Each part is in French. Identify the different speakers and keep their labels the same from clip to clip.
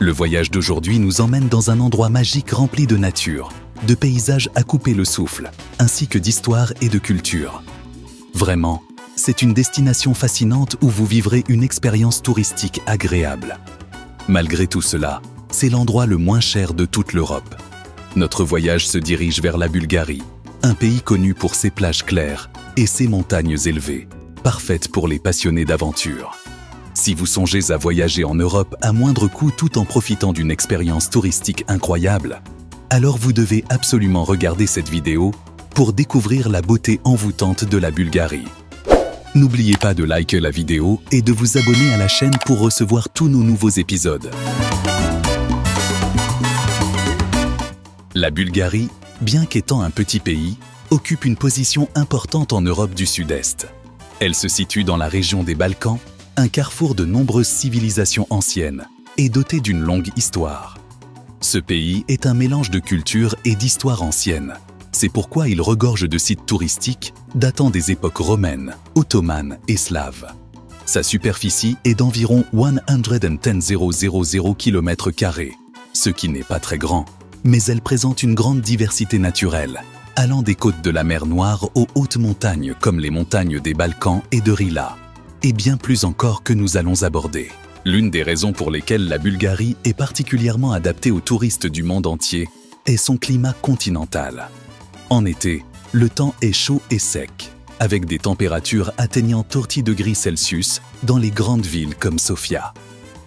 Speaker 1: Le voyage d'aujourd'hui nous emmène dans un endroit magique rempli de nature, de paysages à couper le souffle, ainsi que d'histoire et de culture. Vraiment, c'est une destination fascinante où vous vivrez une expérience touristique agréable. Malgré tout cela, c'est l'endroit le moins cher de toute l'Europe. Notre voyage se dirige vers la Bulgarie, un pays connu pour ses plages claires et ses montagnes élevées, parfaites pour les passionnés d'aventure. Si vous songez à voyager en Europe à moindre coût tout en profitant d'une expérience touristique incroyable, alors vous devez absolument regarder cette vidéo pour découvrir la beauté envoûtante de la Bulgarie. N'oubliez pas de liker la vidéo et de vous abonner à la chaîne pour recevoir tous nos nouveaux épisodes. La Bulgarie, bien qu'étant un petit pays, occupe une position importante en Europe du Sud-Est. Elle se situe dans la région des Balkans, un carrefour de nombreuses civilisations anciennes et doté d'une longue histoire. Ce pays est un mélange de culture et d'histoire ancienne. C'est pourquoi il regorge de sites touristiques datant des époques romaines, ottomanes et slaves. Sa superficie est d'environ 110,000 km², ce qui n'est pas très grand, mais elle présente une grande diversité naturelle, allant des côtes de la mer Noire aux hautes montagnes comme les montagnes des Balkans et de Rila, et bien plus encore que nous allons aborder. L'une des raisons pour lesquelles la Bulgarie est particulièrement adaptée aux touristes du monde entier est son climat continental. En été, le temps est chaud et sec, avec des températures atteignant 30 degrés Celsius dans les grandes villes comme Sofia.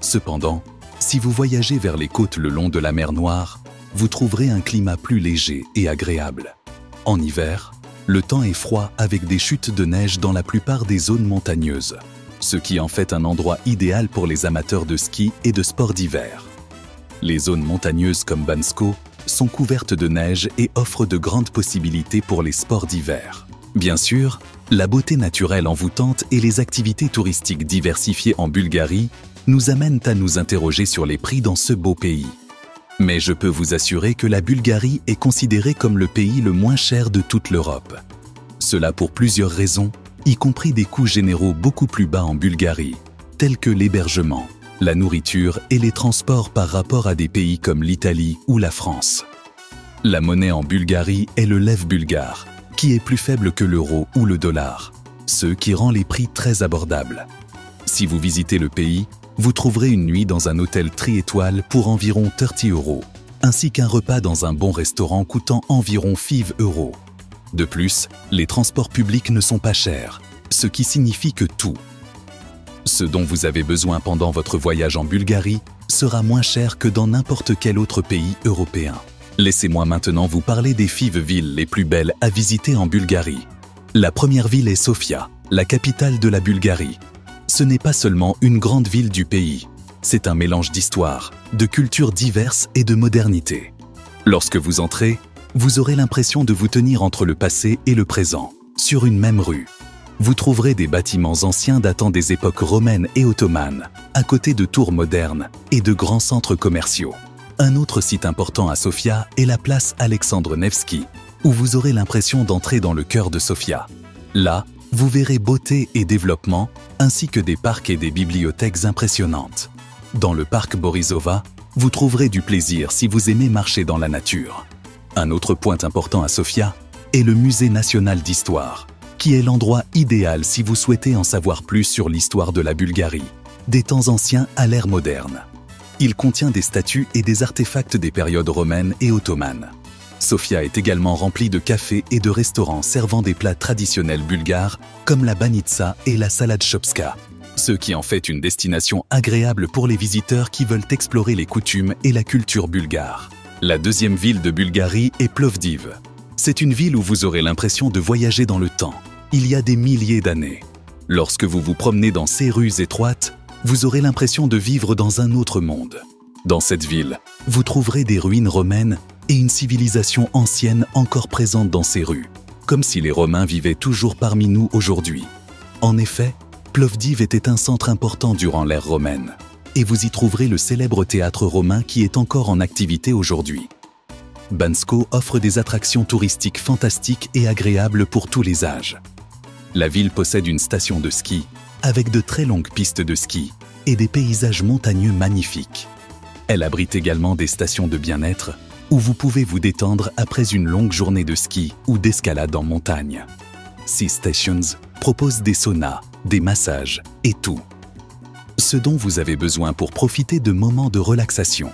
Speaker 1: Cependant, si vous voyagez vers les côtes le long de la mer Noire, vous trouverez un climat plus léger et agréable. En hiver, le temps est froid avec des chutes de neige dans la plupart des zones montagneuses, ce qui en fait un endroit idéal pour les amateurs de ski et de sports d'hiver. Les zones montagneuses comme Bansko sont couvertes de neige et offrent de grandes possibilités pour les sports d'hiver. Bien sûr, la beauté naturelle envoûtante et les activités touristiques diversifiées en Bulgarie nous amènent à nous interroger sur les prix dans ce beau pays. Mais je peux vous assurer que la Bulgarie est considérée comme le pays le moins cher de toute l'Europe. Cela pour plusieurs raisons, y compris des coûts généraux beaucoup plus bas en Bulgarie, tels que l'hébergement, la nourriture et les transports par rapport à des pays comme l'Italie ou la France. La monnaie en Bulgarie est le lev bulgare, qui est plus faible que l'euro ou le dollar, ce qui rend les prix très abordables. Si vous visitez le pays, vous trouverez une nuit dans un hôtel tri-étoiles pour environ 30 €, ainsi qu'un repas dans un bon restaurant coûtant environ 5 €. De plus, les transports publics ne sont pas chers, ce qui signifie que tout, ce dont vous avez besoin pendant votre voyage en Bulgarie, sera moins cher que dans n'importe quel autre pays européen. Laissez-moi maintenant vous parler des 5 villes les plus belles à visiter en Bulgarie. La première ville est Sofia, la capitale de la Bulgarie. Ce n'est pas seulement une grande ville du pays, c'est un mélange d'histoire, de cultures diverses et de modernité. Lorsque vous entrez, vous aurez l'impression de vous tenir entre le passé et le présent, sur une même rue. Vous trouverez des bâtiments anciens datant des époques romaines et ottomanes, à côté de tours modernes et de grands centres commerciaux. Un autre site important à Sofia est la place Alexandre Nevski, où vous aurez l'impression d'entrer dans le cœur de Sofia. Là, vous verrez beauté et développement, ainsi que des parcs et des bibliothèques impressionnantes. Dans le parc Borisova, vous trouverez du plaisir si vous aimez marcher dans la nature. Un autre point important à Sofia est le Musée national d'histoire, qui est l'endroit idéal si vous souhaitez en savoir plus sur l'histoire de la Bulgarie, des temps anciens à l'ère moderne. Il contient des statues et des artefacts des périodes romaines et ottomanes. Sofia est également remplie de cafés et de restaurants servant des plats traditionnels bulgares comme la banitsa et la salade shopska, ce qui en fait une destination agréable pour les visiteurs qui veulent explorer les coutumes et la culture bulgare. La deuxième ville de Bulgarie est Plovdiv. C'est une ville où vous aurez l'impression de voyager dans le temps, il y a des milliers d'années. Lorsque vous vous promenez dans ces rues étroites, vous aurez l'impression de vivre dans un autre monde. Dans cette ville, vous trouverez des ruines romaines et une civilisation ancienne encore présente dans ces rues, comme si les Romains vivaient toujours parmi nous aujourd'hui. En effet, Plovdiv était un centre important durant l'ère romaine, et vous y trouverez le célèbre théâtre romain qui est encore en activité aujourd'hui. Bansko offre des attractions touristiques fantastiques et agréables pour tous les âges. La ville possède une station de ski, avec de très longues pistes de ski et des paysages montagneux magnifiques. Elle abrite également des stations de bien-être où vous pouvez vous détendre après une longue journée de ski ou d'escalade en montagne. Sea Stations propose des saunas, des massages et tout. Ce dont vous avez besoin pour profiter de moments de relaxation.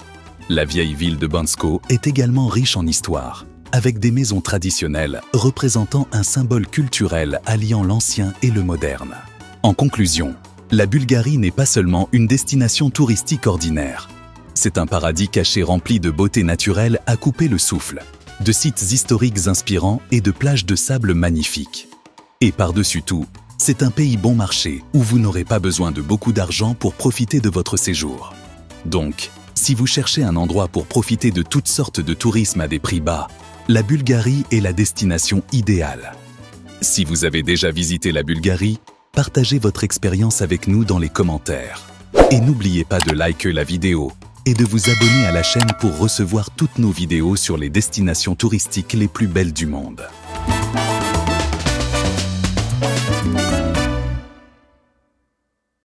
Speaker 1: La vieille ville de Bansko est également riche en histoire, avec des maisons traditionnelles représentant un symbole culturel alliant l'ancien et le moderne. En conclusion, la Bulgarie n'est pas seulement une destination touristique ordinaire. C'est un paradis caché rempli de beauté naturelle à couper le souffle, de sites historiques inspirants et de plages de sable magnifiques. Et par-dessus tout, c'est un pays bon marché où vous n'aurez pas besoin de beaucoup d'argent pour profiter de votre séjour. Donc, si vous cherchez un endroit pour profiter de toutes sortes de tourisme à des prix bas, la Bulgarie est la destination idéale. Si vous avez déjà visité la Bulgarie, partagez votre expérience avec nous dans les commentaires. Et n'oubliez pas de liker la vidéo et de vous abonner à la chaîne pour recevoir toutes nos vidéos sur les destinations touristiques les plus belles du monde.